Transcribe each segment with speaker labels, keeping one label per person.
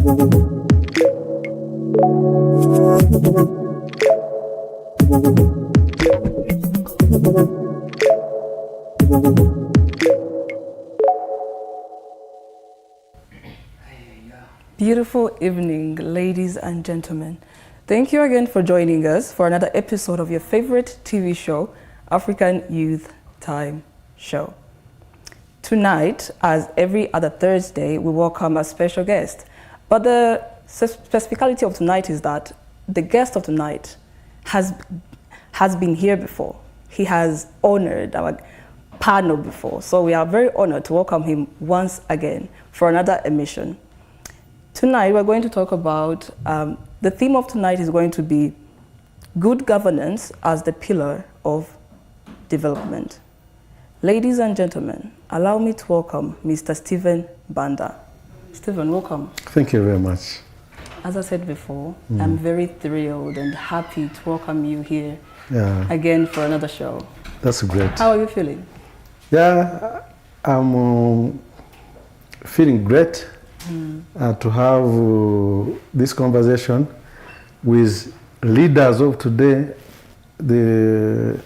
Speaker 1: Beautiful evening, ladies and gentlemen. Thank you again for joining us for another episode of your favorite TV show, African Youth Time Show. Tonight, as every other Thursday, we welcome a special guest. But the specificality of tonight is that the guest of tonight has been here before. He has honored our panel before. So we are very honored to welcome him once again for another emission. Tonight, we're going to talk about, the theme of tonight is going to be good governance as the pillar of development. Ladies and gentlemen, allow me to welcome Mr. Stephen Banda. Stephen, welcome.
Speaker 2: Thank you very much.
Speaker 1: As I said before, I'm very thrilled and happy to welcome you here again for another show.
Speaker 2: That's great.
Speaker 1: How are you feeling?
Speaker 2: Yeah, I'm feeling great. To have this conversation with leaders of today. The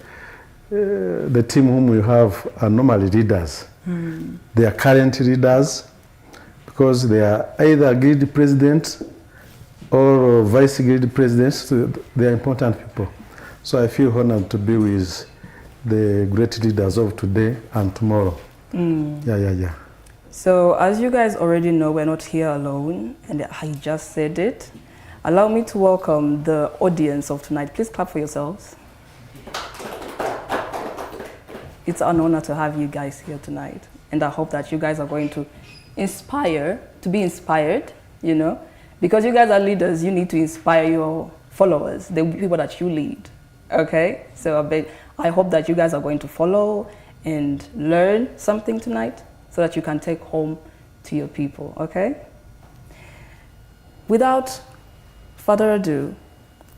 Speaker 2: team whom we have are normally leaders. They are current leaders because they are either guild presidents or vice guild presidents. So they are important people. So I feel honored to be with the great leaders of today and tomorrow. Yeah.
Speaker 1: So as you guys already know, we're not here alone, and I just said it. Allow me to welcome the audience of tonight. Please clap for yourselves. It's an honor to have you guys here tonight, and I hope that you guys are going to be inspired, you know, because you guys are leaders. You need to inspire your followers, the people that you lead, okay? So I hope that you guys are going to follow and learn something tonight, so that you can take home to your people, okay? Without further ado,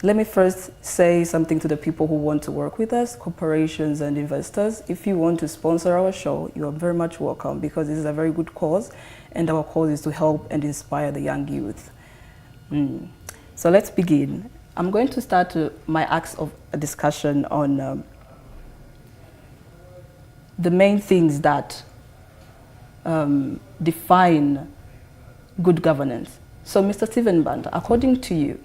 Speaker 1: let me first say something to the people who want to work with us, corporations and investors. If you want to sponsor our show, you are very much welcome, because this is a very good cause, and our cause is to help and inspire the young youth. So let's begin. I'm going to start my acts of a discussion on the main things that define good governance. So, Mr. Stephen Banda, according to you,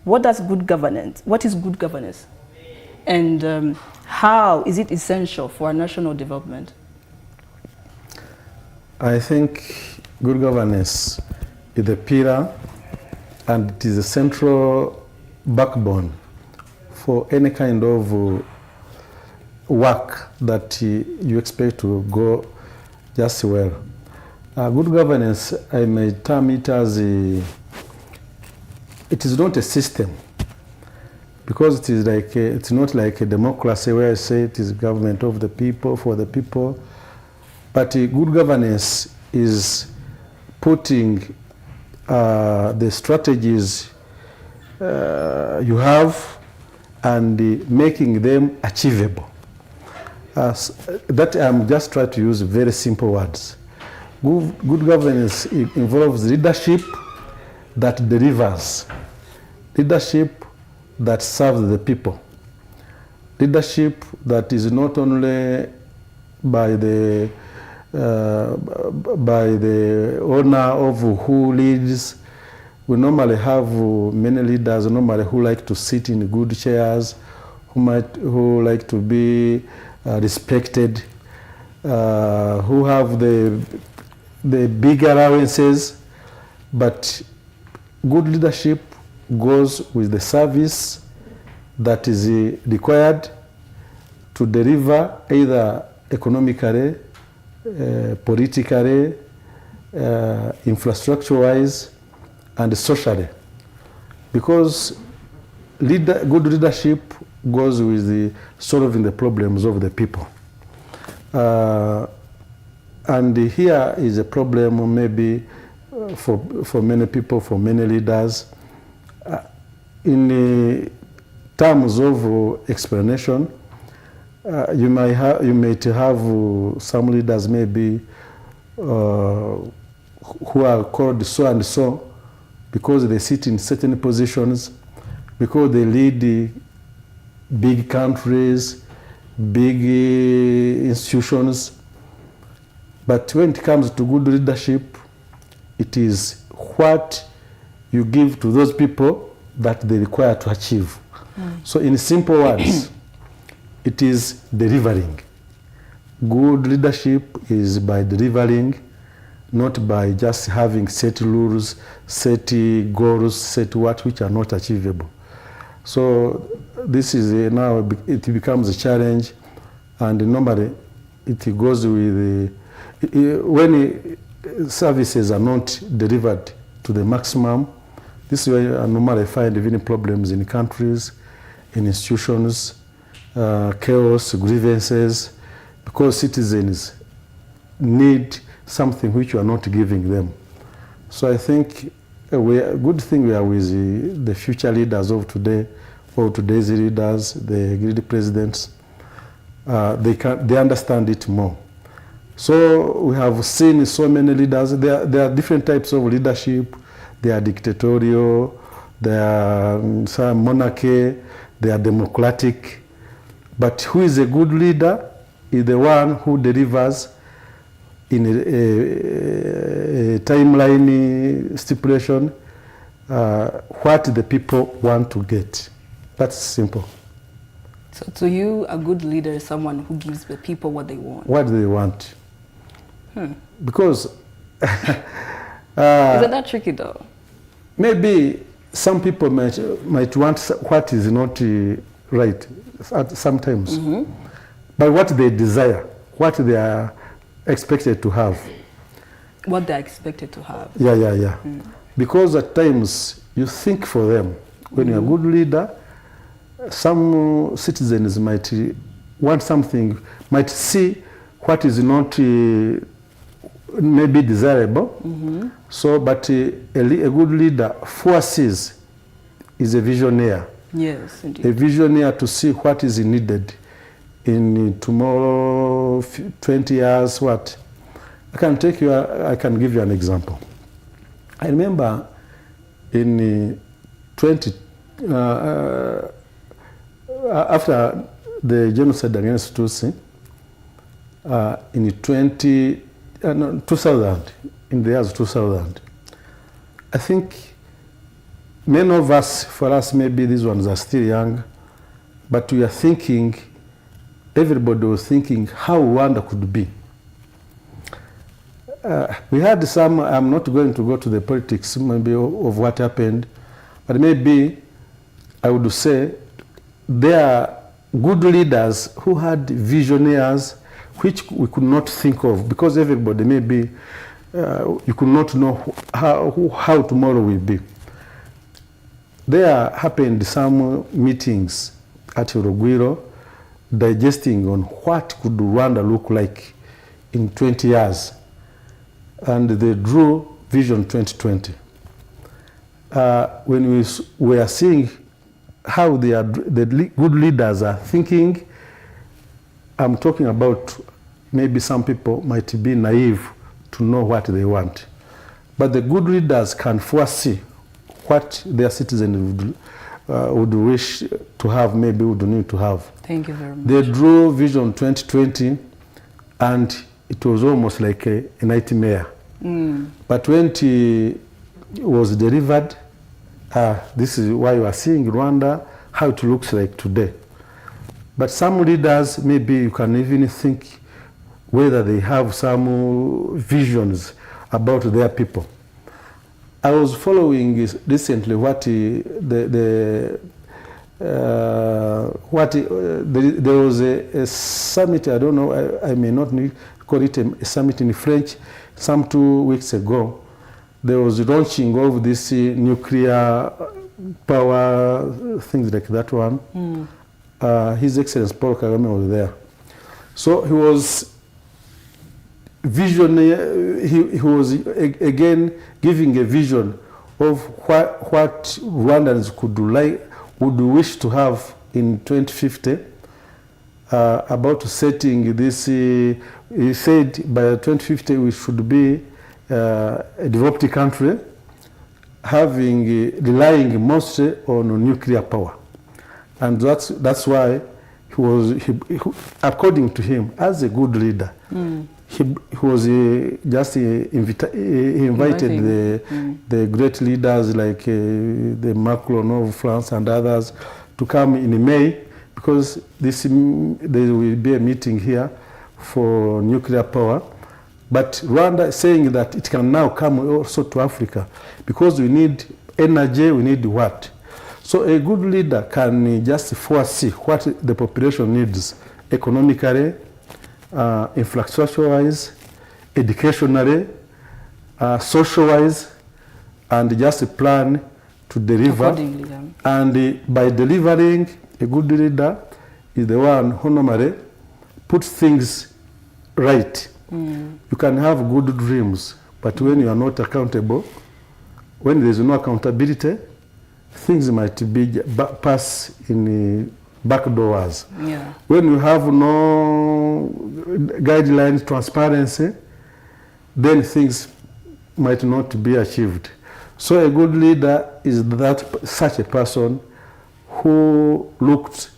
Speaker 1: what is good governance, and how is it essential for our national development?
Speaker 2: I think good governance is the pillar, and it is a central backbone for any kind of work that you expect to go just well. Good governance, I may term it as it is not a system, because it is like it's not like a democracy where I say it is government of the people, for the people. But good governance is putting the strategies you have and making them achievable. That I'm just trying to use very simple words. Good governance involves leadership that delivers, leadership that serves the people, leadership that is not only by the owner of who leads. We normally have many leaders who like to sit in good chairs, who like to be respected, who have the big allowances, but good leadership goes with the service that is required to deliver either economically, politically, infrastructure-wise, and socially. Because good leadership goes with solving the problems of the people. And here is a problem maybe for many people, for many leaders. In terms of explanation, you might have some leaders maybe who are called so and so, because they sit in certain positions, because they lead big countries, big institutions. But when it comes to good leadership, it is what you give to those people that they require to achieve. So in simple words, it is delivering. Good leadership is by delivering, not by just having set rules, set goals, set what which are not achievable. So this is now it becomes a challenge, and normally it goes with when services are not delivered to the maximum. This is where I normally find even problems in countries, in institutions, chaos, grievances, because citizens need something which you are not giving them. So I think a good thing we are with the future leaders of today, or today's leaders, the great presidents, they understand it more. So we have seen so many leaders. There are different types of leadership. They are dictatorial, they are monarchy, they are democratic. But who is a good leader is the one who delivers in a timeline stipulation what the people want to get. That's simple.
Speaker 1: So to you, a good leader is someone who gives the people what they want.
Speaker 2: What they want. Because
Speaker 1: isn't that tricky though?
Speaker 2: Maybe some people might want what is not right sometimes. But what they desire, what they are expected to have.
Speaker 1: What they're expected to have.
Speaker 2: Yeah. Because at times you think for them. When you're a good leader, some citizens might want something, might see what is not maybe desirable. So, but a good leader foresees, is a visionary.
Speaker 1: Yes, indeed.
Speaker 2: A visionary to see what is needed in tomorrow, 20 years, what. I can give you an example. I remember in after the genocide against Tutsi, in 2000, in the years 2000, I think many of us, for us maybe these ones are still young, but we are thinking, everybody was thinking how Rwanda could be. We had some, I'm not going to go to the politics maybe of what happened, but maybe I would say there are good leaders who had visionaries which we could not think of, because everybody maybe you could not know how tomorrow will be. There happened some meetings at Urugwiro digesting on what could Rwanda look like in 20 years. And they drew Vision 2020. When we were seeing how the good leaders are thinking, I'm talking about maybe some people might be naive to know what they want. But the good leaders can foresee what their citizens would wish to have, maybe would need to have.
Speaker 1: Thank you very much.
Speaker 2: They drew Vision 2020, and it was almost like a nightmare. But when it was delivered, this is why you are seeing Rwanda, how it looks like today. But some leaders, maybe you can even think whether they have some visions about their people. I was following recently what there was a summit, I don't know, I may not call it a summit in French, some 2 weeks ago. There was launching of this nuclear power, things like that one. His Excellency Paul Kagame was there. So he was visionary, he was again giving a vision of what Rwandans would wish to have in 2050, about setting this, he said by 2050 we should be a developed country, relying mostly on nuclear power. And that's why he, according to him, as a good leader, he was he invited the great leaders like the Macron of France and others to come in May, because there will be a meeting here for nuclear power. But Rwanda is saying that it can now come also to Africa, because we need energy, we need what? So a good leader can just foresee what the population needs economically, infrastructure-wise, educationally, social-wise, and just plan to deliver. And by delivering, a good leader is the one who normally puts things right. You can have good dreams, but when you are not accountable, when there is no accountability, things might be pass in back doors.
Speaker 1: Yeah.
Speaker 2: When you have no guidelines, transparency, then things might not be achieved. So a good leader is such a person who looks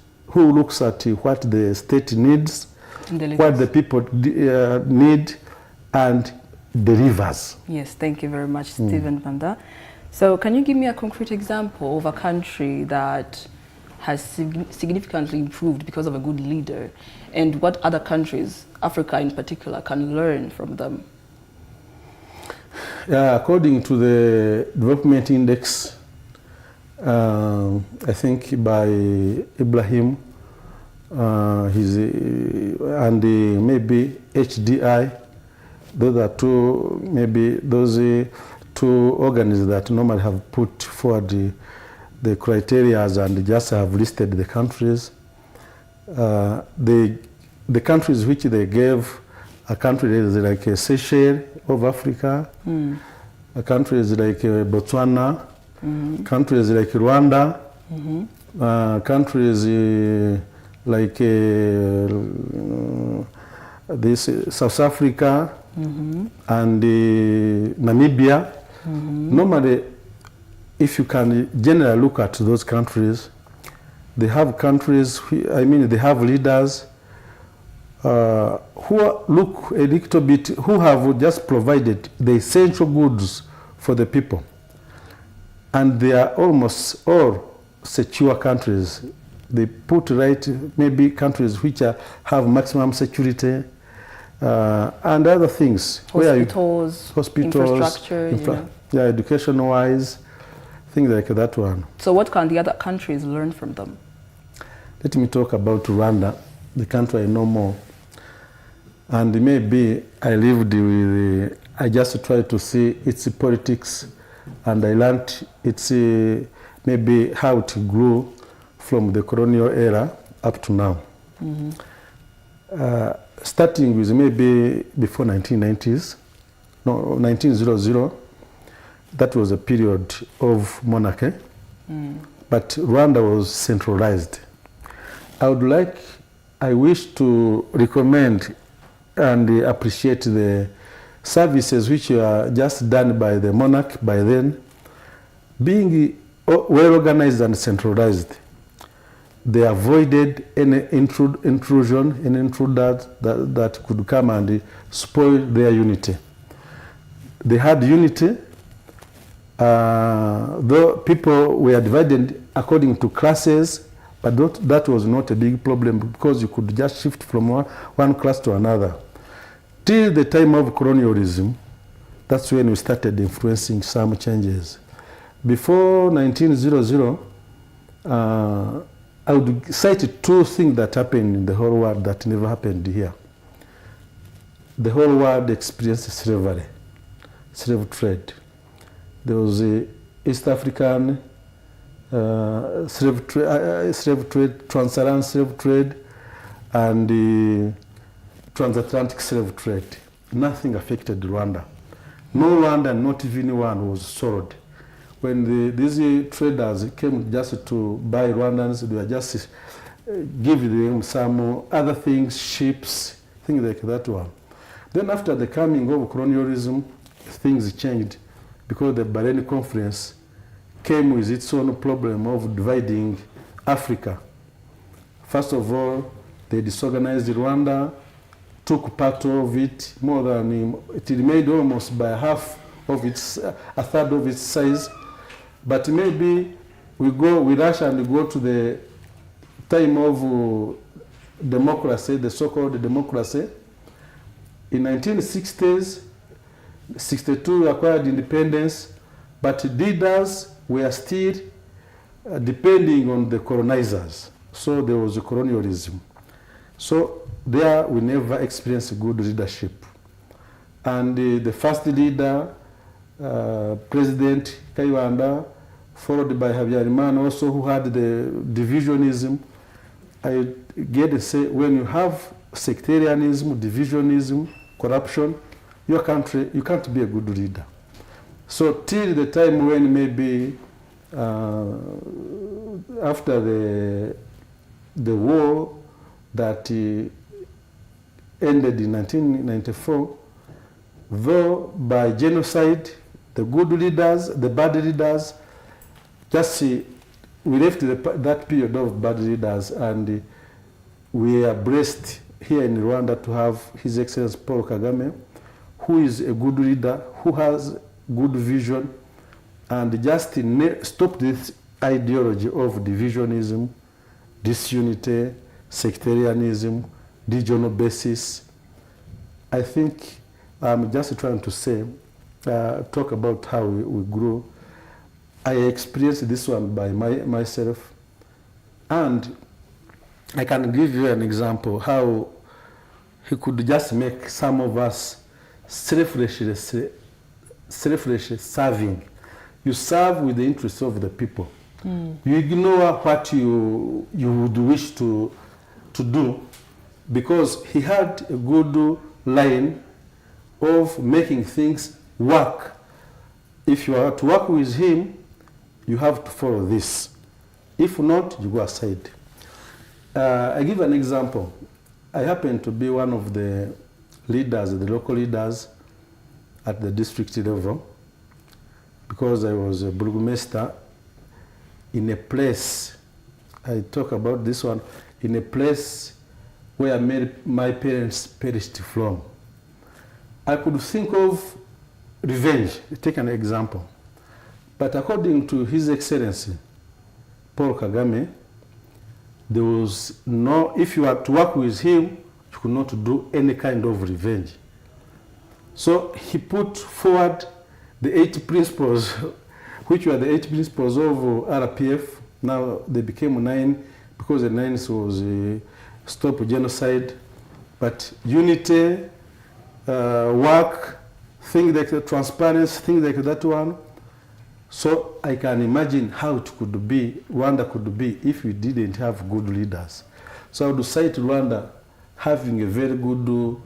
Speaker 2: at what the state needs, what the people need, and delivers.
Speaker 1: Yes, thank you very much, Stephen Vanda. So can you give me a concrete example of a country that has significantly improved because of a good leader, and what other countries, Africa in particular, can learn from them?
Speaker 2: According to the Development Index, I think by Ibrahim, and maybe HDI, those are those two organs that normally have put forward the criteria and just have listed the countries. The countries which they gave are countries like Seychelles of Africa, countries like Botswana, countries like Rwanda, countries like this South Africa, and Namibia. Normally, if you can generally look at those countries, they have countries, they have leaders who look a little bit, who have just provided the essential goods for the people. And they are almost all secure countries. They put right, maybe countries which have maximum security and other things.
Speaker 1: Hospitals, infrastructure,
Speaker 2: education-wise, things like that one.
Speaker 1: So what can the other countries learn from them?
Speaker 2: Let me talk about Rwanda, the country I know more. And maybe I lived with, I just tried to see its politics, and I learned its, maybe how it grew from the colonial era up to now. Starting with maybe before 1900, that was a period of monarchy, but Rwanda was centralized. I wish to recommend and appreciate the services which are just done by the monarch by then, being well organized and centralized. They avoided any intrusion, any intruder that could come and spoil their unity. They had unity, though people were divided according to classes, but that was not a big problem, because you could just shift from one class to another. Till the time of colonialism, that's when we started influencing some changes. Before 1900, I would cite two things that happened in the whole world that never happened here. The whole world experienced slavery, slave trade. There was the East African slave trade, trans-Saharan slave trade, and the transatlantic slave trade. Nothing affected Rwanda. No Rwandan, not even one, was sold. When these traders came just to buy Rwandans, they were just giving them some other things, ships, things like that one. Then after the coming of colonialism, things changed. because the Bahrain conference came with its own problem of dividing Africa. First of all, they disorganized Rwanda, took part of it, more than it remained almost by half of its, a third of its size. But maybe we rush and we go to the time of democracy, the so-called democracy. In 1960s, 62 acquired independence, but leaders were still depending on the colonizers. So there was colonialism. So there we never experienced good leadership. And the first leader, President Kayibanda, followed by Habyarimana also, who had the divisionism. I get to say, when you have sectarianism, divisionism, corruption, your country, you can't be a good leader. So till the time when maybe after the war that ended in 1994, though by genocide, the good leaders, the bad leaders, just we left that period of bad leaders, and we are blessed here in Rwanda to have His Excellency Paul Kagame, who is a good leader, who has good vision, and just stop this ideology of divisionism, disunity, sectarianism, regional basis. I think I'm just trying to say, talk about how we grew. I experienced this one by myself, and I can give you an example how he could just make some of us selflessly serving. You serve with the interests of the people. You ignore what you would wish to do, because he had a good line of making things work. If you are to work with him, you have to follow this. If not, you go aside. I give an example. I happen to be one of the leaders, the local leaders at the district level, because I was a burgomaster in a place, I talk about this one, in a place where my parents perished from. I could think of revenge, take an example. But according to His Excellency Paul Kagame, there was no, if you had to work with him, you could not do any kind of revenge. So he put forward the 8 principles, which were the 8 principles of RPF. Now they became 9, because the 9th was stop genocide, but unity, work, things like transparency, things like that one. So I can imagine how it could be, Rwanda could be, if we didn't have good leaders. So I would cite Rwanda having a very good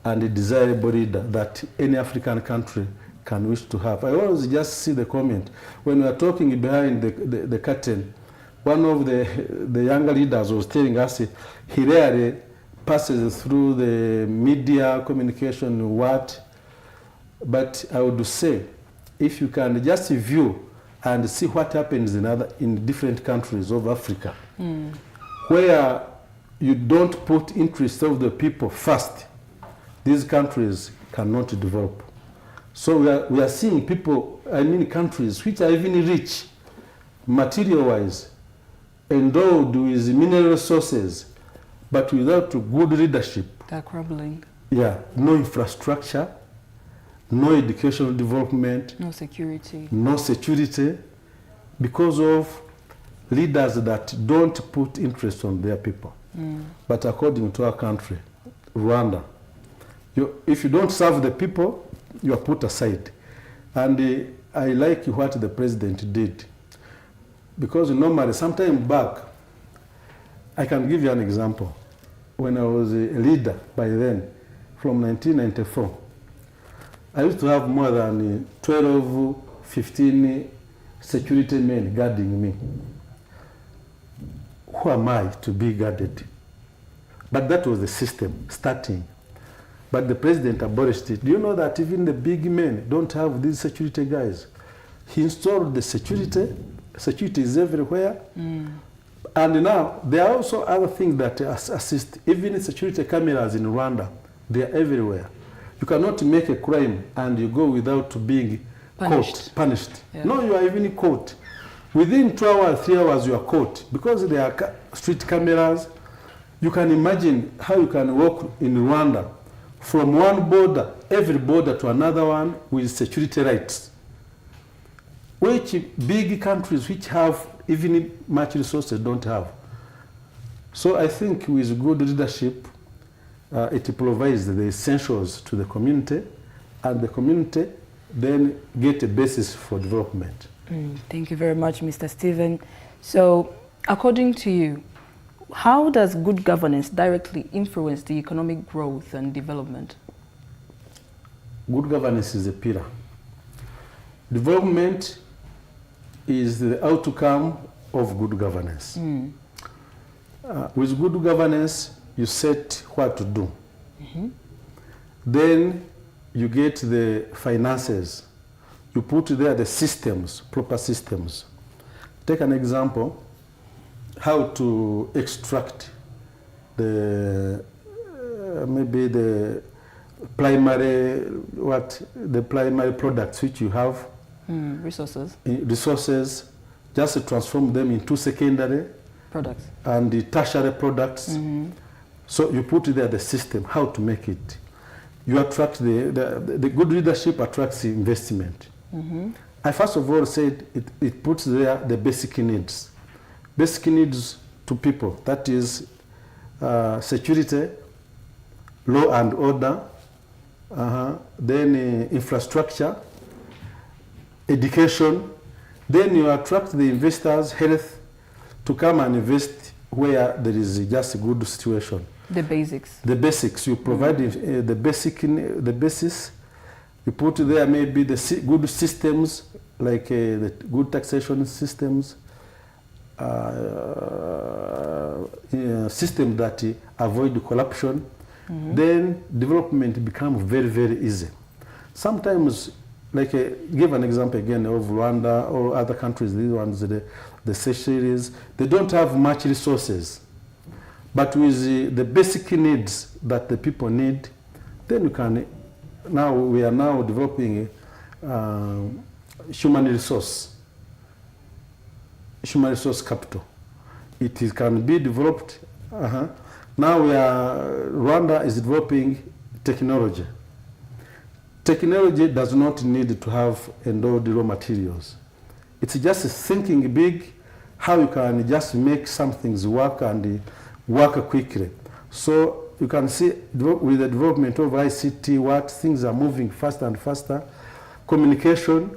Speaker 2: and a desirable leader that any African country can wish to have. I always just see the comment. When we are talking behind the curtain, one of the younger leaders was telling us he rarely passes through the media communication, but I would say, if you can just view and see what happens in different countries of Africa, where you don't put interest of the people first, these countries cannot develop. So we are seeing people, countries which are even rich, material-wise, endowed with mineral resources, but without good leadership.
Speaker 1: They're crumbling.
Speaker 2: Yeah, no infrastructure, no educational development,
Speaker 1: no security,
Speaker 2: because of leaders that don't put interest on their people. But according to our country, Rwanda, if you don't serve the people, you are put aside. And I like what the president did, because normally, sometime back, I can give you an example. When I was a leader by then, from 1994, I used to have more than 12, 15 security men guarding me. Who am I to be guarded? But that was the system starting. But the president abolished it. Do you know that even the big men don't have these security guys? He installed the security. Security is everywhere. And now, there are also other things that assist. Even security cameras in Rwanda, they are everywhere. You cannot make a crime and you go without being punished. Yeah. No, you are even caught. Within 2 hours, 3 hours, you are caught. Because there are street cameras, you can imagine how you can walk in Rwanda from one border, every border to another one with security rights. Which big countries which have even much resources don't have. So I think with good leadership, it provides the essentials to the community, and the community then get a basis for development.
Speaker 1: Thank you very much, Mr. Stephen. So, according to you, how does good governance directly influence the economic growth and development?
Speaker 2: Good governance is a pillar. Development is the outcome of good governance. With good governance, you set what to do. Then you get the finances. You put there the systems, proper systems. Take an example, how to extract the maybe the primary products which you have. Resources, just to transform them into secondary
Speaker 1: products
Speaker 2: and the tertiary products. So you put there the system, how to make it. You attract the good leadership attracts investment. I first of all said it puts there the basic needs. Basic needs to people, that is security, law and order, then infrastructure, education. Then you attract the investors, health, to come and invest where there is just a good situation.
Speaker 1: The basics. The
Speaker 2: basics. You provide the basis. You put there maybe the good systems, like the good taxation systems, systems that avoid corruption. Then development becomes very, very easy. Sometimes, like give an example again of Rwanda or other countries, these ones, the Seychelles, they don't have much resources. But with the basic needs that the people need, then you can, we are now developing human resource capital. It can be developed. Now Rwanda is developing technology. Technology does not need to have endowed raw materials. It's just thinking big, how you can just make some things work and work quickly. So you can see with the development of ICT, what things are moving faster and faster. Communication,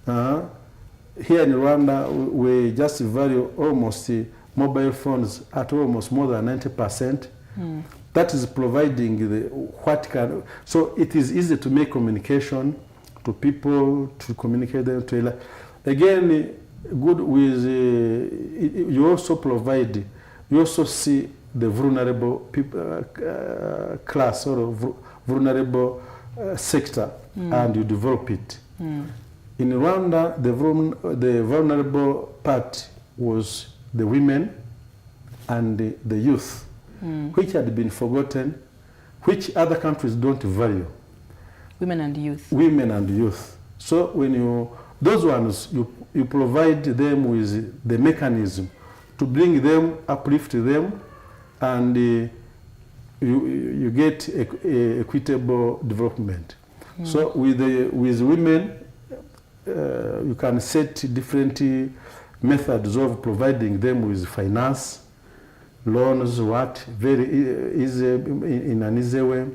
Speaker 2: here in Rwanda, we just value almost mobile phones at almost more than 90%. That is providing so it is easy to make communication to people, to communicate them to. Again, good with, you also provide, you also see the vulnerable people, class or vulnerable sector, and you develop it. In Rwanda, the vulnerable part was the women and the youth, which had been forgotten, which other countries don't value.
Speaker 1: Women and youth.
Speaker 2: Women and youth. So when those ones, you provide them with the mechanism to bring them, uplift them, and you get equitable development. So with women, you can set different methods of providing them with finance, loans, very easy, in an easy way.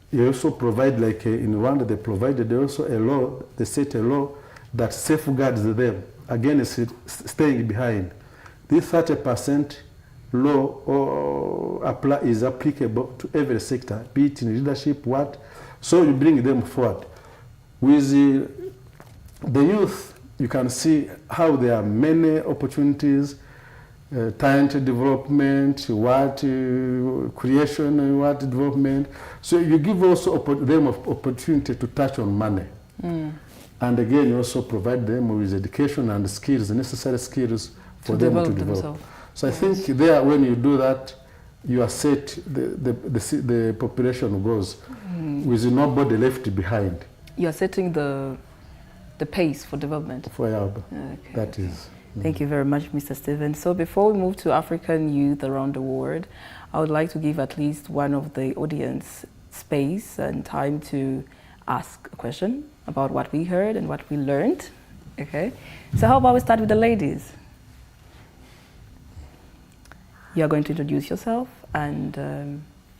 Speaker 2: You also provide, like in Rwanda, they also a law, they set a law that safeguards them against staying behind. This 30% law is applicable to every sector, be it in leadership, so you bring them forward. With the youth, you can see how there are many opportunities, talent development, creation, development. So you give also them opportunity to touch on money. And again, you also provide them with education and skills, the necessary skills for
Speaker 1: To
Speaker 2: them to
Speaker 1: develop
Speaker 2: develop.
Speaker 1: themselves.
Speaker 2: So I think there, when you do that, you are set, the population goes with nobody left behind.
Speaker 1: You're setting the pace for development.
Speaker 2: For
Speaker 1: Okay,
Speaker 2: that is.
Speaker 1: Thank you very much, Mr. Stephen. So before we move to African youth around the world, I would like to give at least one of the audience space and time to ask a question about what we heard and what we learned. Okay, so how about we start with the ladies? You are going to introduce yourself and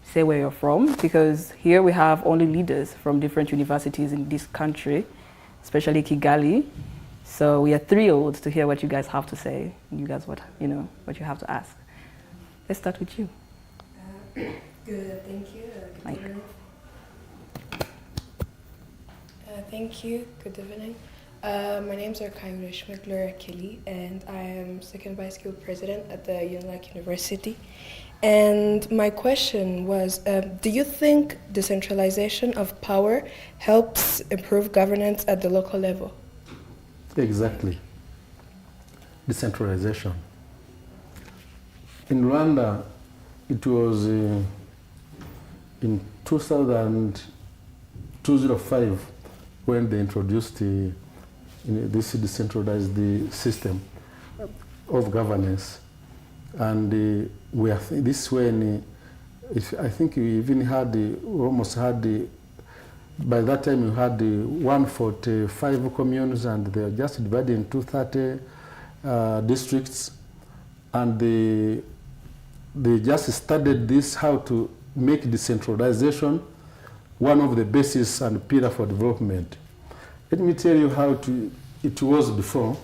Speaker 1: say where you're from, because here we have only leaders from different universities in this country, especially Kigali. So we are thrilled to hear what you guys have to say. You guys, what you have to ask. Let's start with you.
Speaker 3: Good, thank you. Good
Speaker 1: Mike.
Speaker 3: evening. Thank you. Good evening. My name is Arkayura Schmickler Kelly, and I am second vice guild president at the UNILAC University. And my question was, do you think decentralization of power helps improve governance at the local level?
Speaker 2: Exactly. Decentralization. In Rwanda, it was in 2005 when they introduced this decentralized system of governance. And this when I think we even had by that time you had 145 communes, and they are just divided into 30 districts, and they just studied this, how to make decentralization one of the basis and pillar for development. Let me tell you how it was before.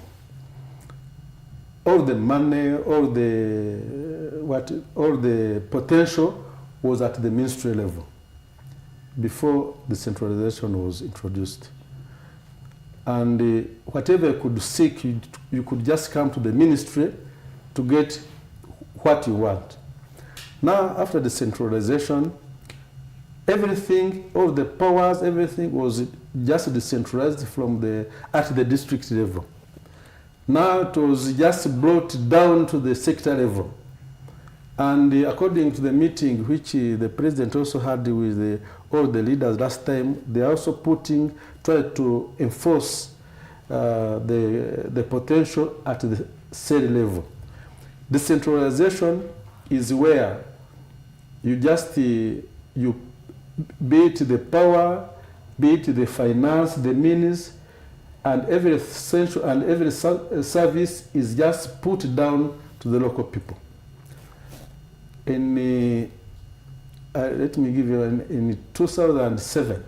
Speaker 2: All the money, all the potential was at the ministry level before decentralization was introduced. And whatever you could seek, you could just come to the ministry to get what you want. Now, after decentralization, everything, all the powers, everything was just decentralized at the district level. Now it was just brought down to the sector level. And according to the meeting which the president also had with all the leaders last time, they are also try to enforce the potential at the cell level. Decentralization is where you just, be it the power, be it the finance, the means, and every essential and every service is just put down to the local people. Let me give you, in 2007,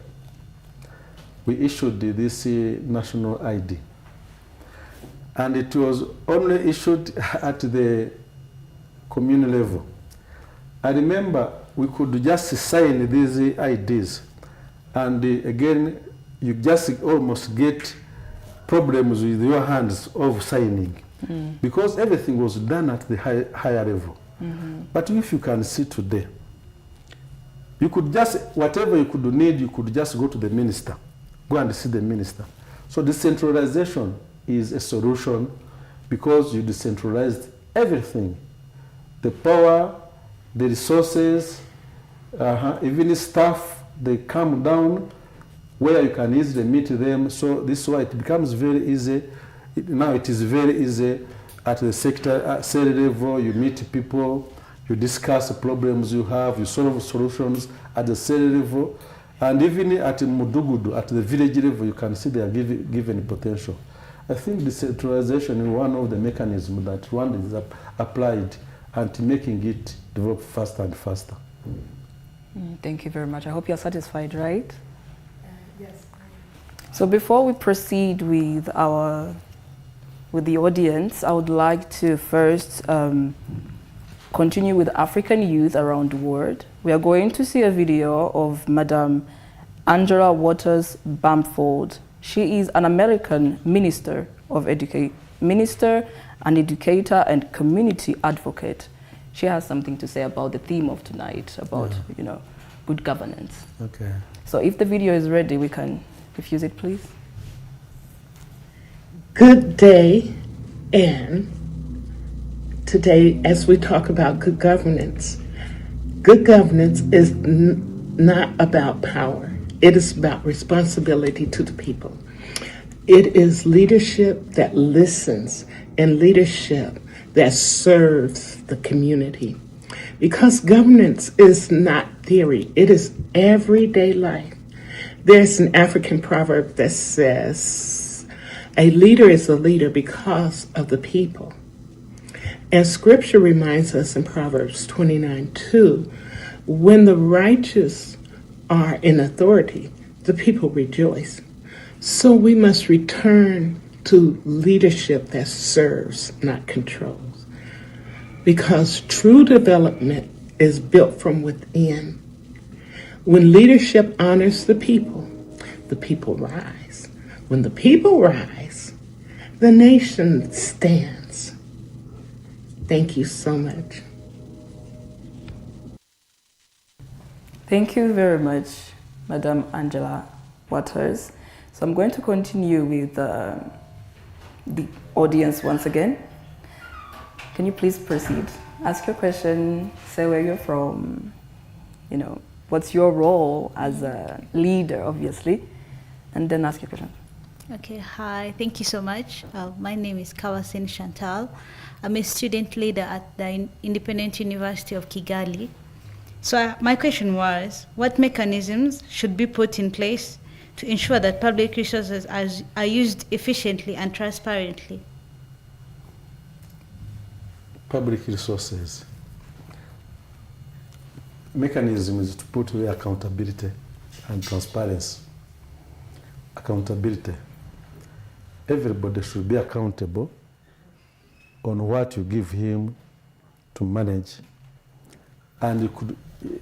Speaker 2: we issued this national ID. And it was only issued at the communal level. I remember we could just sign these IDs, and again, you just almost get problems with your hands of signing, because everything was done at the higher level. But if you can see today, you could just, whatever you could need, you could just go to the minister, go and see the minister. So decentralization is a solution, because you decentralized everything. The power, the resources, even staff, they come down where you can easily meet them. So this is why it becomes very easy. Now it is very easy at the sector, cell level. You meet people, you discuss the problems you have, you solve solutions at the cell level. And even at Mudugudu, at the village level, you can see they are given potential. I think decentralization is one of the mechanisms that Rwanda is applied and making it develop faster and faster.
Speaker 1: Thank you very much. I hope you're satisfied, right?
Speaker 3: Yes.
Speaker 1: So before we proceed with the audience, I would like to first continue with African youth around the world. We are going to see a video of Madam Angela Waters Bamford. She is an American minister of minister, an educator, and community advocate. She has something to say about the theme of tonight, about good governance.
Speaker 2: Okay.
Speaker 1: So if the video is ready, we can diffuse it, please.
Speaker 4: Good day, and today, as we talk about good governance is not about power, it is about responsibility to the people. It is leadership that listens and leadership that serves the community. Because governance is not theory, it is everyday life. There's an African proverb that says, a leader is a leader because of the people. And scripture reminds us in Proverbs 29:2, when the righteous are in authority, the people rejoice. So we must return to leadership that serves, not controls. Because true development is built from within. When leadership honors the people rise. When the people rise, the nation stands. Thank you so much.
Speaker 1: Thank you very much, Madam Angela Waters. So I'm going to continue with the audience once again. Can you please proceed? Ask your question, say where you're from, what's your role as a leader, obviously, and then ask your question.
Speaker 5: Okay, hi, thank you so much. My name is Kawasin Chantal. I'm a student leader at the Independent University of Kigali. So my question was, what mechanisms should be put in place to ensure that public resources are used efficiently and transparently?
Speaker 2: Public resources. Mechanism is to put away accountability and transparency. Accountability. Everybody should be accountable on what you give him to manage, and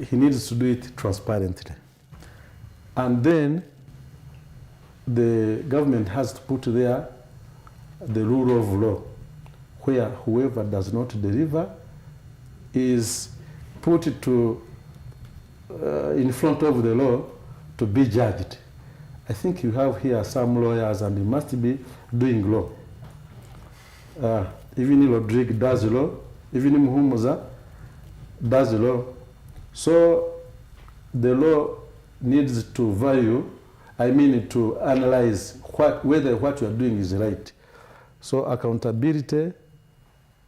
Speaker 2: he needs to do it transparently. And then the government has to put there the rule of law, where whoever does not deliver is put in front of the law to be judged. I think you have here some lawyers, and you must be doing law. Even Rodrigue does law, even Muhumuza does law. So the law needs to to analyze whether what you are doing is right. So accountability,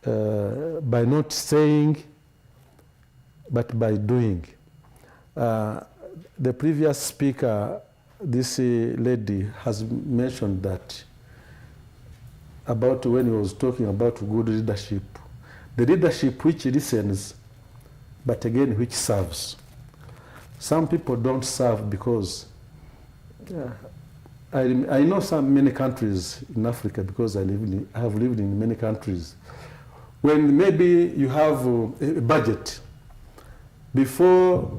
Speaker 2: by not saying, but by doing. The previous speaker, this lady, has mentioned that about when he was talking about good leadership. The leadership which listens, but again which serves. Some people don't serve because I know many countries in Africa, because I have lived in many countries. When maybe you have a budget, before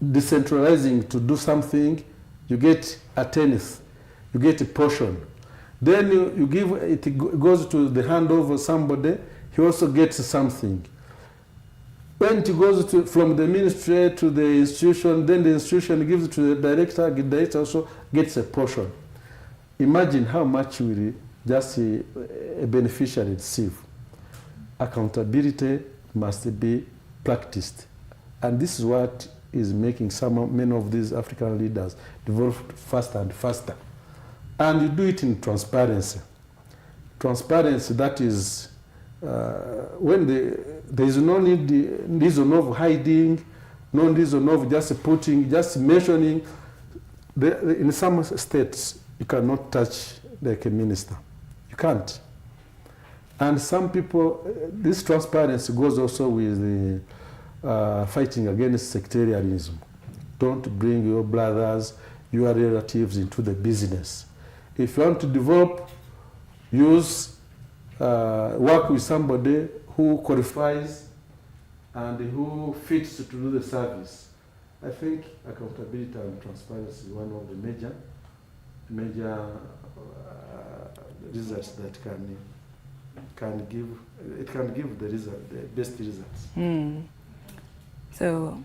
Speaker 2: decentralizing to do something, you get a tenth, you get a portion. Then you give it, goes to the hand of somebody, he also gets something. When it goes from the ministry to the institution, then the institution gives it to the director also gets a portion. Imagine how much will just a beneficiary receive. Accountability must be practiced. And this is what is making many of these African leaders develop faster and faster. And you do it in transparency. Transparency, that is, when there is no reason of hiding, no reason of just mentioning. In some states, you cannot touch like a minister. You can't. And some people, this transparency goes also with the fighting against sectarianism. Don't bring your brothers, your relatives into the business. If you want to develop, work with somebody who qualifies and who fits to do the service. I think accountability and transparency is one of the major results that can give the best results.
Speaker 1: So.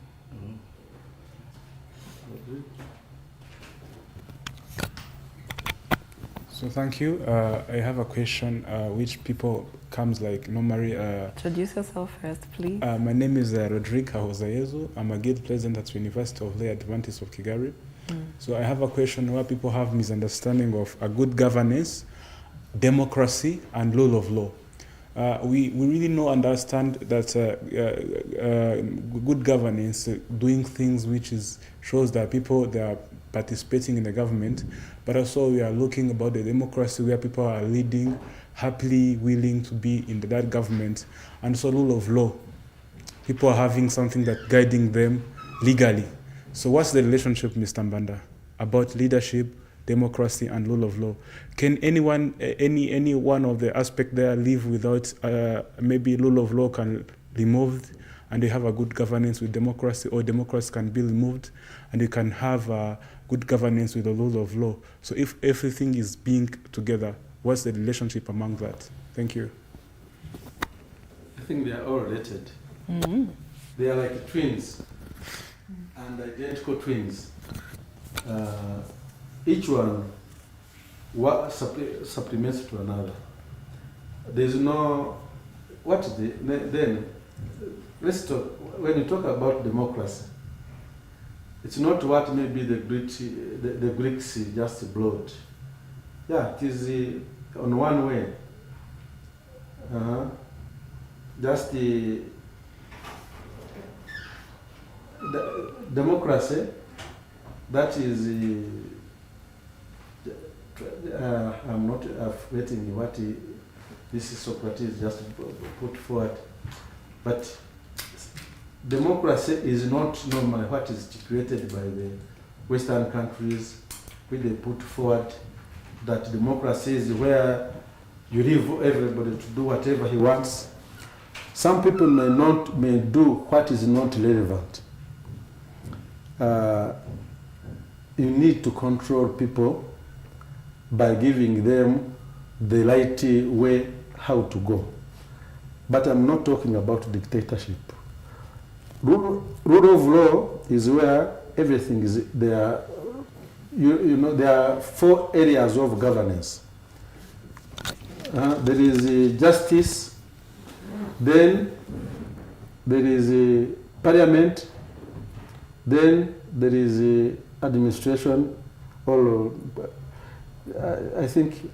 Speaker 6: So thank you. I have a question which people comes like normally.
Speaker 1: Introduce yourself first, please.
Speaker 6: My name is Rodrigue Ahozayezu. I'm a guild president at University of Lay Adventist of Kigali. So I have a question where people have misunderstanding of a good governance, democracy, and rule of law. We really understand that good governance, doing things which shows that people they are participating in the government, but also we are looking about the democracy where people are leading, happily willing to be in that government, and so rule of law. People are having something that guiding them legally. So what's the relationship, Mr. Mbanda, about leadership, democracy, and rule of law? Can any one of the aspect there live without maybe rule of law can be removed and you have a good governance with democracy, or democracy can be removed and you can have good governance with the rule of law? So if everything is being together, what's the relationship among that? Thank you.
Speaker 2: I think they are all related. Mm-hmm. They are like twins and identical twins. Each one supplements to another. There's no then let's talk. When you talk about democracy, it's not what maybe the Greeks just brought. Yeah, it is on one way. Just the democracy. That is I'm not forgetting what this is Socrates just put forward, but democracy is not normally what is created by the Western countries, where they put forward that democracy is where you leave everybody to do whatever he wants. Some people may do what is not relevant. You need to control people by giving them the right way how to go. But I'm not talking about dictatorship. Rule of law is where everything is there. There are 4 areas of governance. There is justice, then there is parliament, then there is administration. I think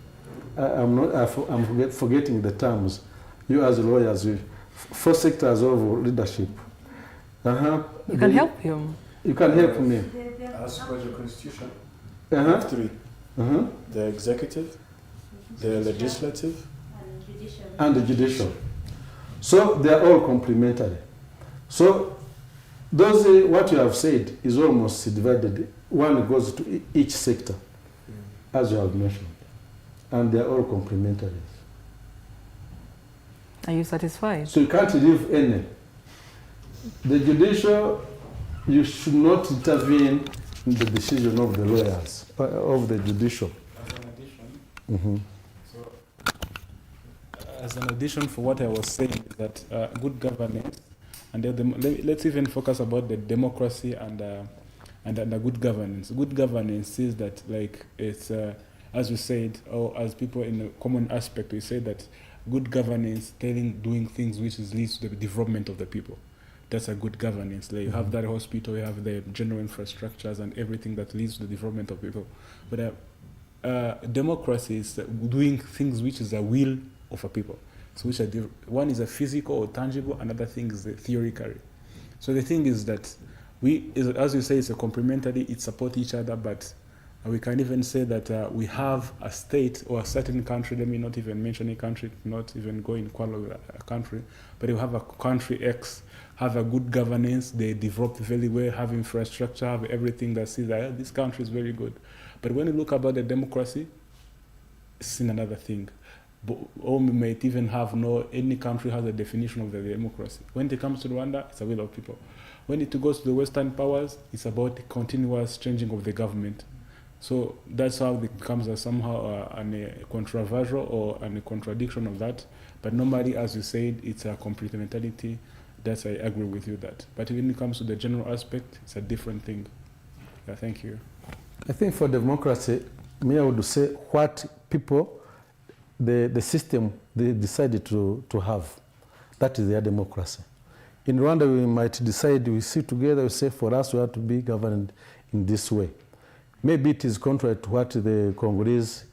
Speaker 2: I'm forgetting the terms. You as lawyers, 4 sectors of leadership.
Speaker 1: You can help him.
Speaker 2: You can help me.
Speaker 6: As per the constitution,
Speaker 2: 3.
Speaker 6: the executive, the legislative,
Speaker 2: and the judicial. So they are all complementary. So those what you have said is almost divided. One goes to each sector, as you have mentioned, and they are all complementary.
Speaker 1: Are you satisfied?
Speaker 2: So you can't leave any. The judicial, you should not intervene in the decision of the lawyers, of the judicial.
Speaker 6: As an addition for what I was saying, is that good governance, and let's even focus about the democracy and the good governance. Good governance is that, like, it's as we said, or as people in a common aspect, we say that good governance, doing things which leads to the development of the people. That's a good governance. Like you have that hospital, you have the general infrastructures and everything that leads to the development of people. But democracy is doing things which is a will of a people. So which one is a physical or tangible, another thing is the theoretical. So the thing is that as you say, it's a complementary, it supports each other, but we can even say that we have a state or a certain country, let me not even mention a country, not even go in a country, but you have a country X, have a good governance, they develop very well, have infrastructure, have everything that says that this country is very good. But when you look about the democracy, it's in another thing. Or we might even have any country has a definition of the democracy. When it comes to Rwanda, it's a will of people. When it goes to the Western powers, it's about the continuous changing of the government. So that's how it becomes somehow a controversial or a contradiction of that. But normally, as you said, it's a complementarity. That's I agree with you that. But when it comes to the general aspect, it's a different thing. Yeah, thank you.
Speaker 2: I think for democracy, I would say what people, the system they decided to have. That is their democracy. In Rwanda, we might decide, we sit together, we say, for us, we have to be governed in this way. Maybe it is contrary to what the Congolese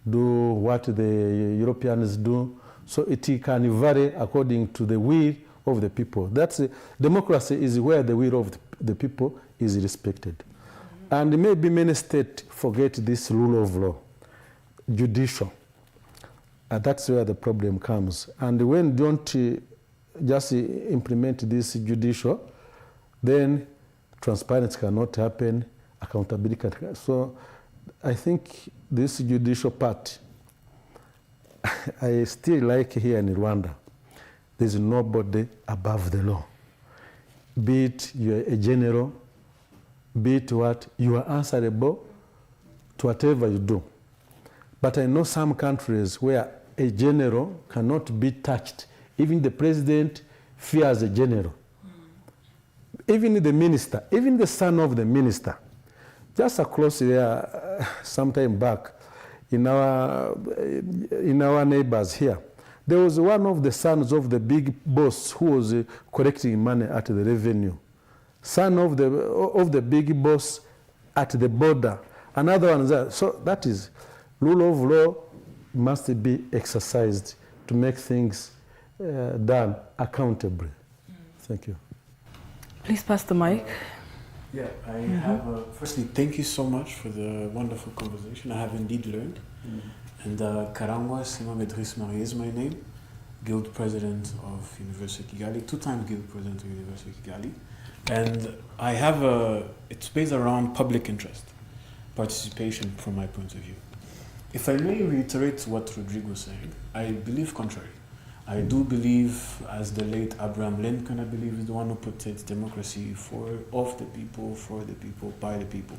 Speaker 2: do, what the Europeans do. So it can vary according to the will of the people. Democracy is where the will of the people is respected. And maybe many states forget this rule of law, judicial. That's where the problem comes. And when don't just implement this judicial, then transparency cannot happen, accountability cannot. So I think this judicial part, I still like here in Rwanda, there's nobody above the law. Be it you're a general, be it what, you are answerable to whatever you do. But I know some countries where a general cannot be touched. Even the president fears a general. Even the minister, even the son of the minister. Just across there, some time back, in our neighbors here, there was one of the sons of the big boss who was collecting money at the revenue. Son of the big boss at the border. Another one there. So that is, rule of law must be exercised to make things done accountably. Thank you.
Speaker 1: Please pass the mic.
Speaker 7: Yeah, I have. Firstly, thank you so much for the wonderful conversation. I have indeed learned. And Karangwa Simon Medris Marie is my name, Guild President of University of Kigali, two-time Guild President of University of Kigali. And I have it's based around public interest, participation from my point of view. If I may reiterate what Rodrigo was saying, I believe contrary. I do believe, as the late Abraham Lincoln, I believe, is the one who put it, democracy of the people, for the people, by the people.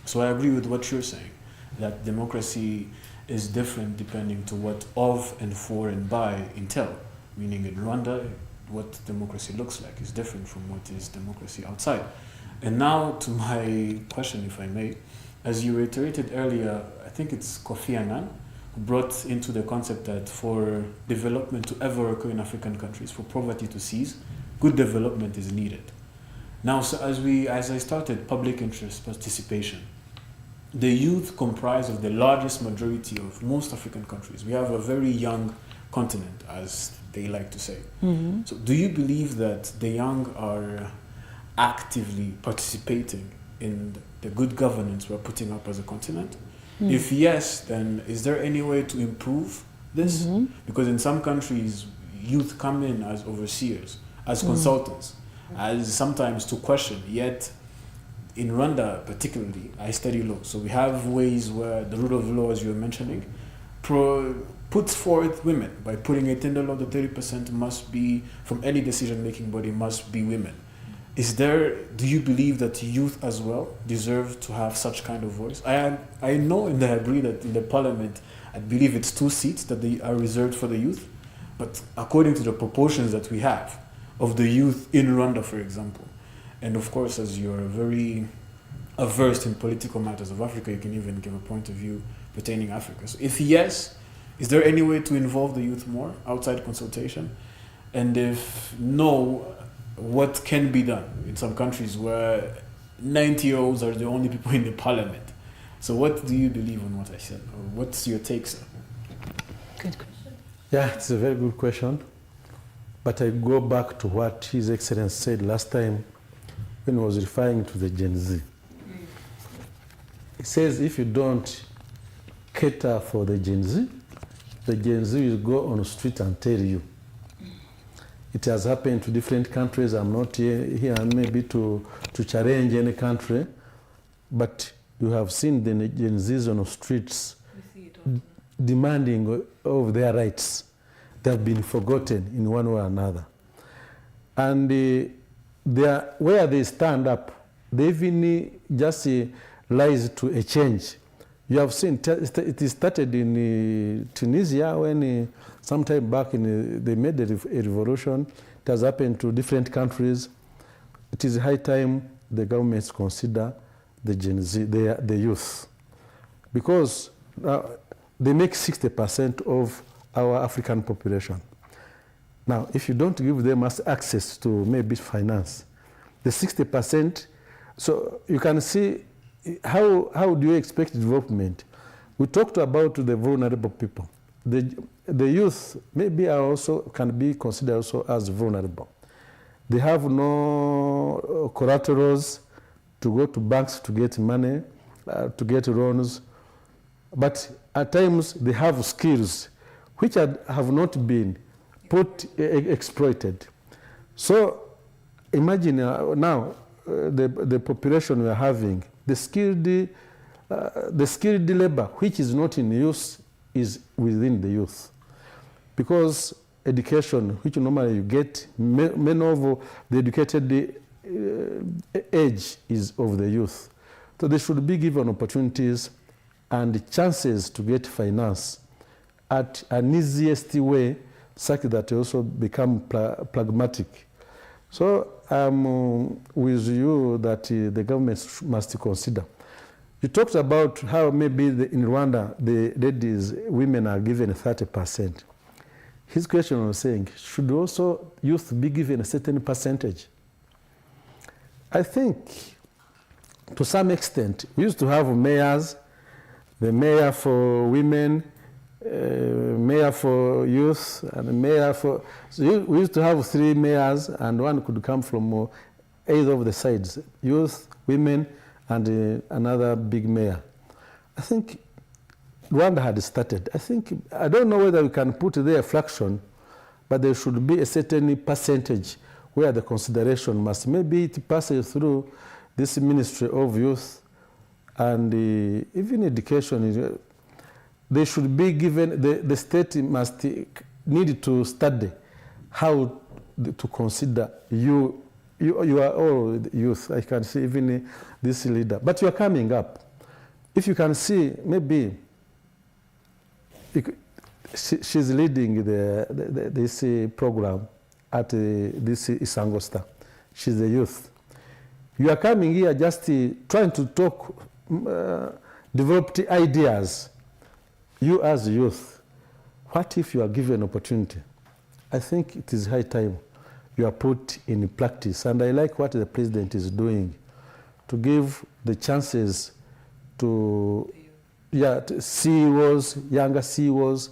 Speaker 7: So I agree with what you're saying, that democracy is different depending to what of and for and by entail. Meaning in Rwanda, what democracy looks like is different from what is democracy outside. And now to my question, if I may, as you reiterated earlier, I think it's Kofi Annan, who brought into the concept that for development to ever occur in African countries, for poverty to cease, good development is needed. Now, so as I started public interest participation, the youth comprise of the largest majority of most African countries. We have a very young continent, as they like to say. Mm-hmm. So do you believe that the young are actively participating in the good governance we're putting up as a continent? Mm. If yes, then is there any way to improve this? Mm-hmm. Because in some countries, youth come in as overseers, as consultants, as sometimes to question, yet in Rwanda particularly, I study law, so we have ways where the rule of law, as you were mentioning, puts forth women by putting it in the law that 30% must be, from any decision-making body, must be women. Do you believe that youth as well deserve to have such kind of voice? I know and I agree that in the parliament, I believe it's 2 seats that they are reserved for the youth, but according to the proportions that we have of the youth in Rwanda, for example, and of course, as you're very averse in political matters of Africa, you can even give a point of view pertaining Africa. So if yes, is there any way to involve the youth more outside consultation? And if no, what can be done in some countries where 90-year-olds are the only people in the parliament? So what do you believe on what I said? Or what's your take, sir?
Speaker 1: Good question.
Speaker 2: Yeah, it's a very good question. But I go back to what His Excellency said last time when he was referring to the Gen Z. He says if you don't cater for the Gen Z will go on the street and tell you. It has happened to different countries. I'm not here maybe to challenge any country, but you have seen the Gen Zs on the streets demanding of their rights. They have been forgotten in one way or another. And where they stand up, they even just rise to a change. You have seen it started in Tunisia when sometime back they made a revolution. It has happened to different countries. It is high time the governments consider the Gen Z, the youth. Because they make 60% of our African population. Now, if you don't give them access to maybe finance, the 60%, so you can see how do you expect development? We talked about the vulnerable people. The youth maybe are also can be considered also as vulnerable. They have no collaterals to go to banks to get money, to get loans, but at times they have skills which have not been exploited. So imagine now the population we are having, the skilled labor which is not in use is within the youth, because education which normally you get, many of the educated age is of the youth. So they should be given opportunities and chances to get finance at an easiest way, such that they also become pragmatic. So I'm with you that the government must consider. You talked about how maybe in Rwanda the ladies, women are given 30%. His question was saying, should also youth be given a certain percentage? I think to some extent, we used to have mayors, the mayor for women, mayor for youth, and a mayor for... So we used to have 3 mayors, and one could come from either of the sides, youth, women, and another big mayor. I think Rwanda had started. I don't know whether we can put there a fraction, but there should be a certain percentage where the consideration must, maybe it passes through this Ministry of Youth and even education. They should be given, the state must need to study how to consider you are all youth. I can see even this leader, but you are coming up. If you can see, maybe she's leading this program at this Isangosta. She's a youth. You are coming here just trying to talk, develop ideas. You as youth, what if you are given opportunity? I think it is high time you are put in practice. And I like what the president is doing, to give the chances to CEOs, younger CEOs.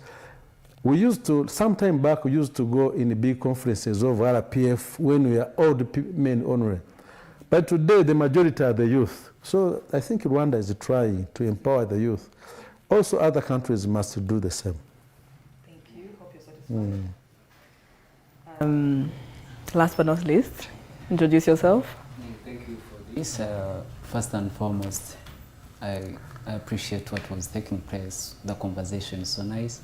Speaker 2: We used to, some time back, we used to go in big conferences of RPF when we are old men only. But today, the majority are the youth. So I think Rwanda is trying to empower the youth. Also, other countries must do the same.
Speaker 1: Thank you. Hope you're satisfied. Last but not least, introduce yourself.
Speaker 8: Thank you for this. First and foremost, I appreciate what was taking place. The conversation is so nice.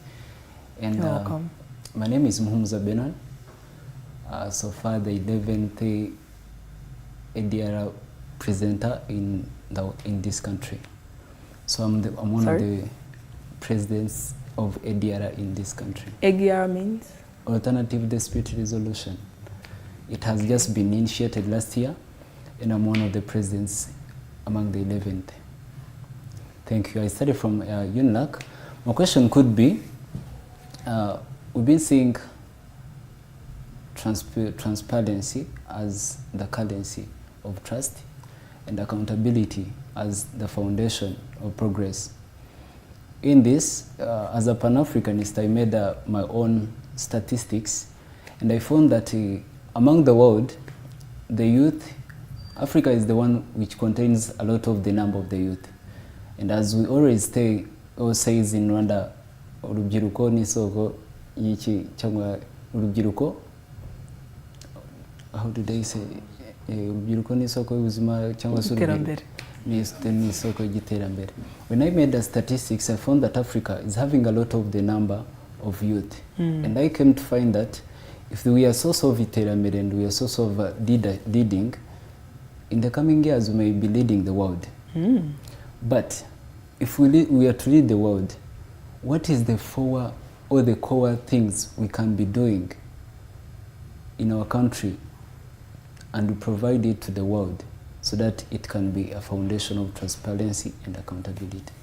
Speaker 8: And
Speaker 1: you're welcome.
Speaker 8: My name is Muhumuza Benan. So far, the 11th ADR presenter in this country. So I'm one of the presidents of ADR in this country.
Speaker 1: ADR means?
Speaker 8: Alternative Dispute Resolution. It has just been initiated last year, and I'm one of the presidents among the 11th. Thank you. I study from UNLAC. My question could be, we've been seeing transparency as the currency of trust and accountability as the foundation of progress. In this, as a Pan-Africanist, I made my own statistics, and I found that among the world, the youth, Africa is the one which contains a lot of the number of the youth. And as we always say, or says in Rwanda, urubyiruko ni soko y'iki cyangwa urubyiruko, how do they say, urubyiruko ni soko y'ubuzima cyangwa se ni soko y'iterambere. When I made the statistics, I found that Africa is having a lot of the number of youth. And I came to find that if we are source of iterambere and we are source of leading, in the coming years we may be leading the world. But if we are to lead the world, what is the forward or the core things we can be doing in our country and provide it to the world so that it can be a foundation of transparency and accountability?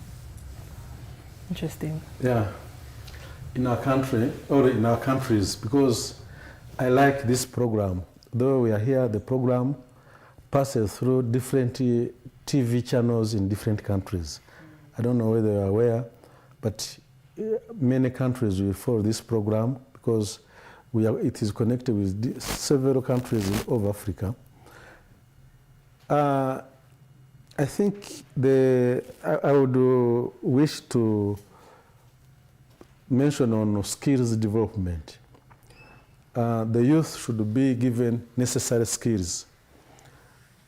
Speaker 1: Interesting.
Speaker 2: Yeah. In our country, or in our countries, because I like this program. Though we are here, the program passes through different TV channels in different countries. I don't know whether you are aware, but many countries will follow this program because it is connected with several countries of Africa. I think I would wish to mention on skills development. The youth should be given necessary skills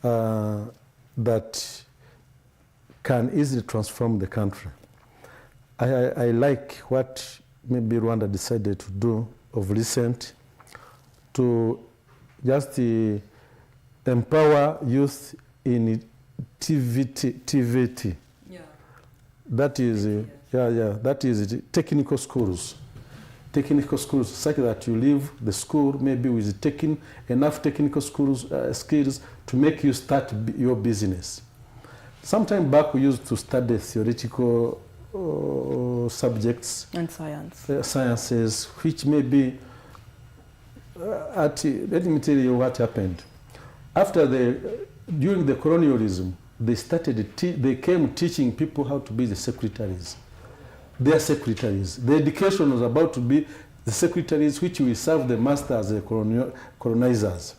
Speaker 2: that can easily transform the country. I like what maybe Rwanda decided to do of recent to just empower youth in TVT.
Speaker 1: Yeah.
Speaker 2: That is, that is technical schools. Technical schools, such that you leave the school maybe with enough technical skills to make you start your business. Sometime back we used to study theoretical subjects
Speaker 1: And science.
Speaker 2: Sciences, which maybe let me tell you what happened. During the colonialism, they came teaching people how to be the secretaries. Their secretaries. The education was about to be the secretaries which will serve the master as the colonizers.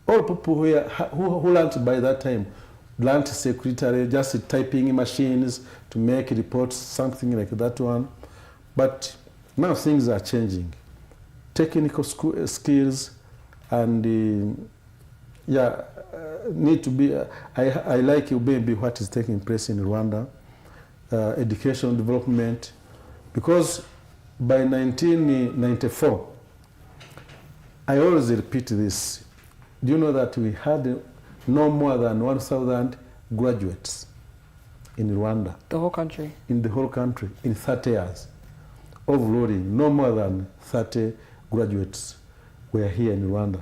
Speaker 2: All people who learned by that time learned secretary, just typing machines to make reports, something like that one. But now things are changing. Technical skills and need to be. I like maybe what is taking place in Rwanda. Education development, because by 1994, I always repeat this. Do you know that we had no more than 1,000 graduates in Rwanda?
Speaker 1: The whole country?
Speaker 2: In the whole country, in 30 years of ruling, no more than 30 graduates were here in Rwanda.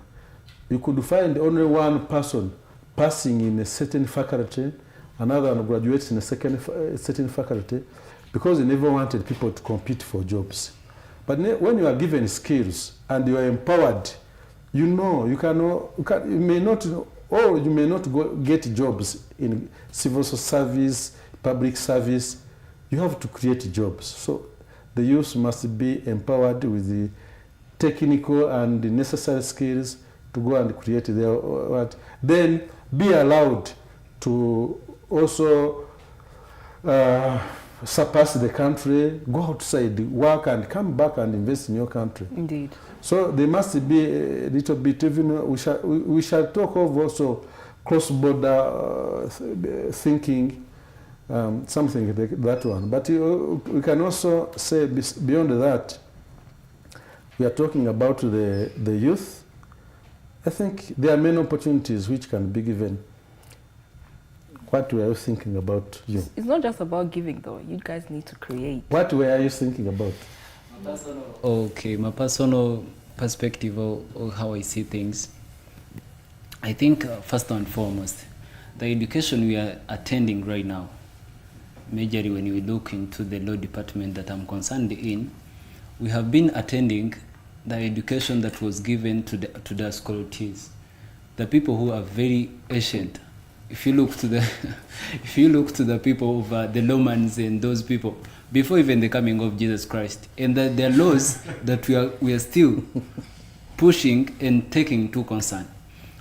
Speaker 2: You could find only one person passing in a certain faculty, another one graduates in a certain faculty, because they never wanted people to compete for jobs. But when you are given skills and you are empowered, you may not get jobs in civil service, public service. You have to create jobs. So the youth must be empowered with the technical and the necessary skills to go and create their what. Then be allowed to also surpass the country, go outside, work, and come back and invest in your country.
Speaker 1: Indeed.
Speaker 2: So there must be a little bit, even we shall talk of also cross-border thinking, something like that one. But we can also say beyond that, we are talking about the youth. I think there are many opportunities which can be given. What were you thinking about you?
Speaker 1: It's not just about giving though. You guys need to create.
Speaker 2: What were you thinking about?
Speaker 8: Okay, my personal perspective of how I see things. I think first and foremost, the education we are attending right now, majorly when we look into the law department that I'm concerned in, we have been attending the education that was given to the scholates, the people who are very ancient. If you look to the people of the Romans and those people before even the coming of Jesus Christ, and that there are laws that we are still pushing and taking into concern.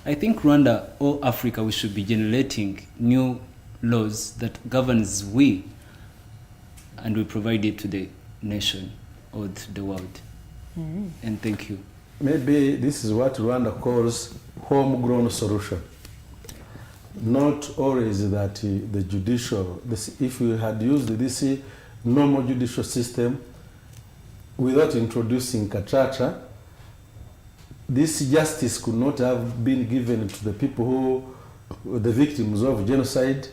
Speaker 8: I think Rwanda or Africa, we should be generating new laws that governs we, and we provide it to the nation or to the world. Mm-hmm. And thank you.
Speaker 2: Maybe this is what Rwanda calls homegrown solution. Not always that the judicial, if we had used this normal judicial system without introducing Kachacha, this justice could not have been given to the people who were the victims of genocide,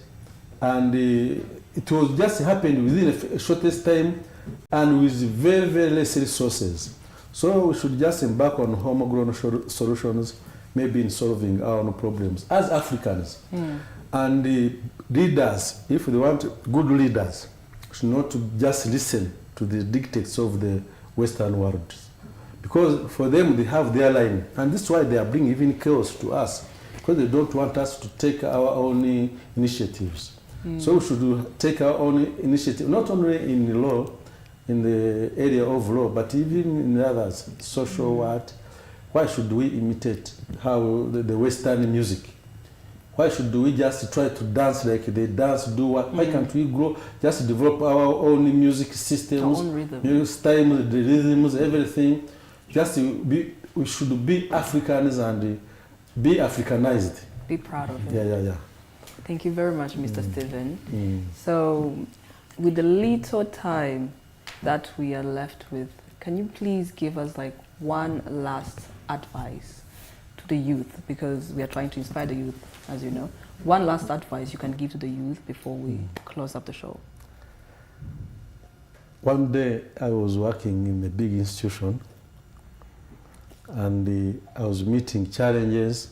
Speaker 2: and it was just happened within a shortest time and with very, very less resources. So we should just embark on homegrown solutions, maybe in solving our own problems as Africans. And the leaders, if they want good leaders, should not just listen to the dictates of the Western world. Because for them, they have their line. And this is why they are bringing even chaos to us. Because they don't want us to take our own initiatives. So we should take our own initiative, not only in the law, in the area of law, but even in others, social what. Why should we imitate how the Western music? Why should we just try to dance like they dance, do what? Why can't we grow, just develop our own music systems, music styles, the rhythms, everything? We should be Africans and be Africanized.
Speaker 1: Be proud of it.
Speaker 2: Yeah.
Speaker 1: Thank you very much, Mr. Stephen. So, with the little time that we are left with, can you please give us like one last advice to the youth, because we are trying to inspire the youth, as you know. One last advice you can give to the youth before we close up the show.
Speaker 2: One day I was working in a big institution, and I was meeting challenges.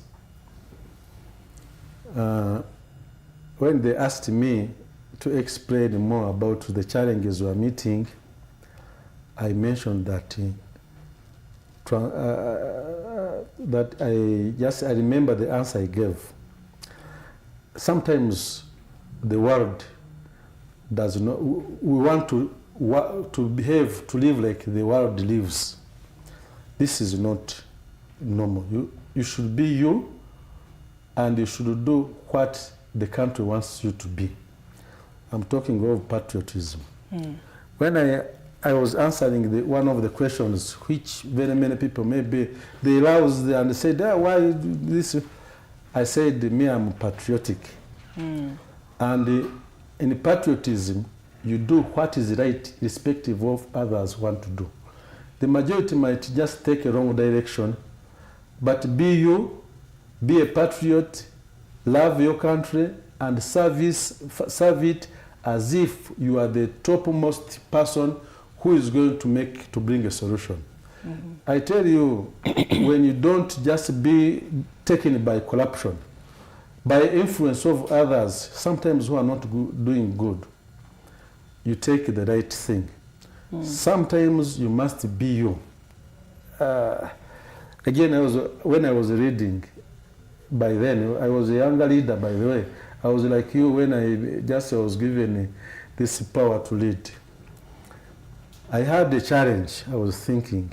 Speaker 2: When they asked me to explain more about the challenges we are meeting, I mentioned that I remember the answer I gave. Sometimes the world does not. We want to behave, to live like the world lives. This is not normal. You should be you, and you should do what the country wants you to be. I'm talking of patriotism. When I was answering one of the questions, which very many people maybe they roused and said, why this? I said, me, I'm patriotic. And in patriotism, you do what is right, irrespective of others want to do. The majority might just take a wrong direction, but be you, be a patriot, love your country, and serve it as if you are the topmost person who is going to bring a solution. I tell you, when you don't just be taken by corruption, by influence of others, sometimes who are not doing good, you take the right thing. Sometimes you must be you. Again, when I was reading, by then, I was a younger leader, by the way. I was like you when I was given this power to lead. I had a challenge. I was thinking,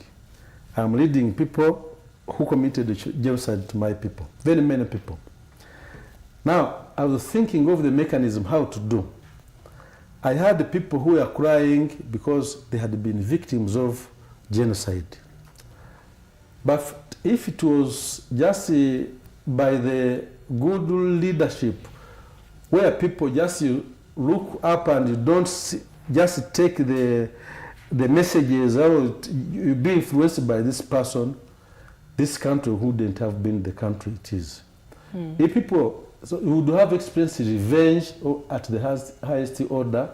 Speaker 2: I'm leading people who committed genocide to my people, very many people. Now, I was thinking of the mechanism how to do. I had people who were crying because they had been victims of genocide. But if it was just by the good leadership, where people just look up and you don't just take the messages out, you be influenced by this person, this country wouldn't have been the country it is. If people would have experienced revenge at the highest order,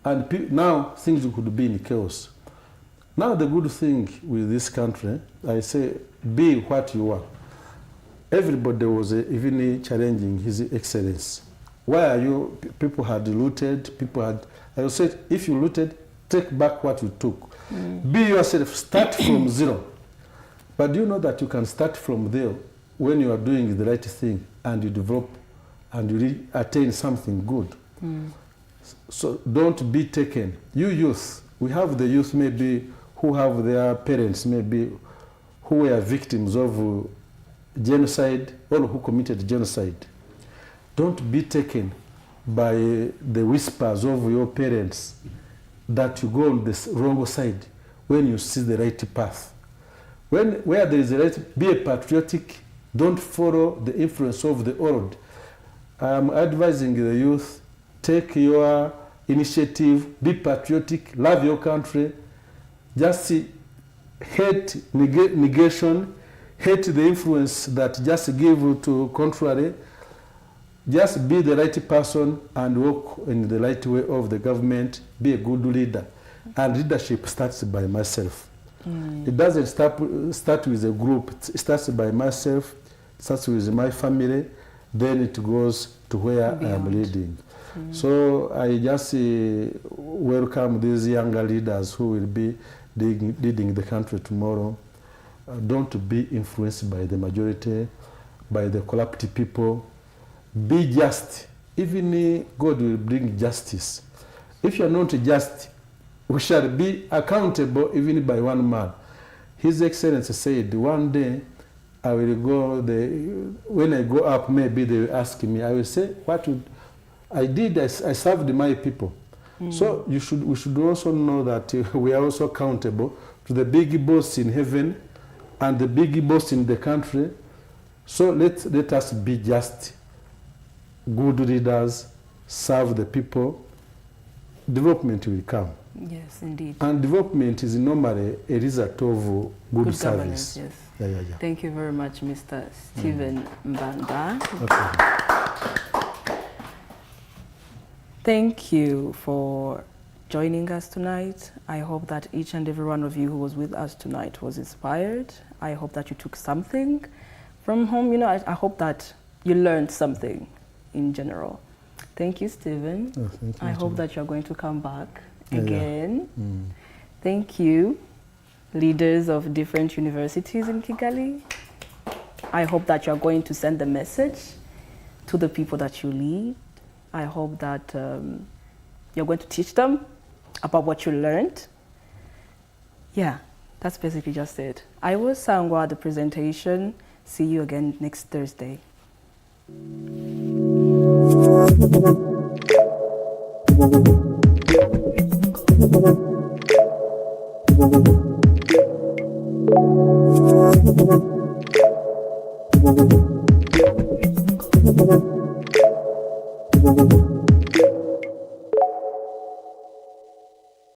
Speaker 2: and now things could be in chaos. Now the good thing with this country, I say, be what you are. Everybody was even challenging His Excellency. Why are you? People had looted. I said, if you looted, take back what you took. Be yourself. Start from zero. But do you know that you can start from there when you are doing the right thing and you develop and you attain something good? So don't be taken. You youth, we have the youth maybe who have their parents maybe who were victims of genocide or who committed genocide. Don't be taken by the whispers of your parents that you go on the wrong side when you see the right path. Where there is a right, be a patriotic, don't follow the influence of the old. I'm advising the youth, take your initiative, be patriotic, love your country, just hate negation, hate the influence that just give to contrary. Just be the right person and walk in the right way of the government, be a good leader. And leadership starts by myself. It doesn't start with a group, it starts by myself, starts with my family, then it goes to where I am leading. So I just welcome these younger leaders who will be leading the country tomorrow. Don't be influenced by the majority, by the corrupt people. Be just. Even God will bring justice. If you are not just, we shall be accountable even by one man. His Excellency said, one day I will go, when I go up, maybe they will ask me, I will say, what I did, I served my people. So we should also know that we are also accountable to the big boss in heaven and the big boss in the country. So let us be just, good leaders, serve the people. Development will come.
Speaker 1: Yes, indeed.
Speaker 2: And development is normally a result of good service.
Speaker 1: Yes.
Speaker 2: Yeah.
Speaker 1: Thank you very much, Mr. Stephen Mbanda.
Speaker 2: Okay.
Speaker 1: Thank you for joining us tonight. I hope that each and every one of you who was with us tonight was inspired. I hope that you took something from home. You know, I hope that you learned something in general. Thank you, Stephen.
Speaker 2: Oh, thank you,
Speaker 1: I hope
Speaker 2: too.
Speaker 1: that you're going to come back again.
Speaker 2: Yeah.
Speaker 1: Thank you, leaders of different universities in Kigali. I hope that you're going to send the message to the people that you lead. I hope that you're going to teach them about what you learned. Yeah, that's basically just it. I was Sangwa, the presentation. See you again next Thursday.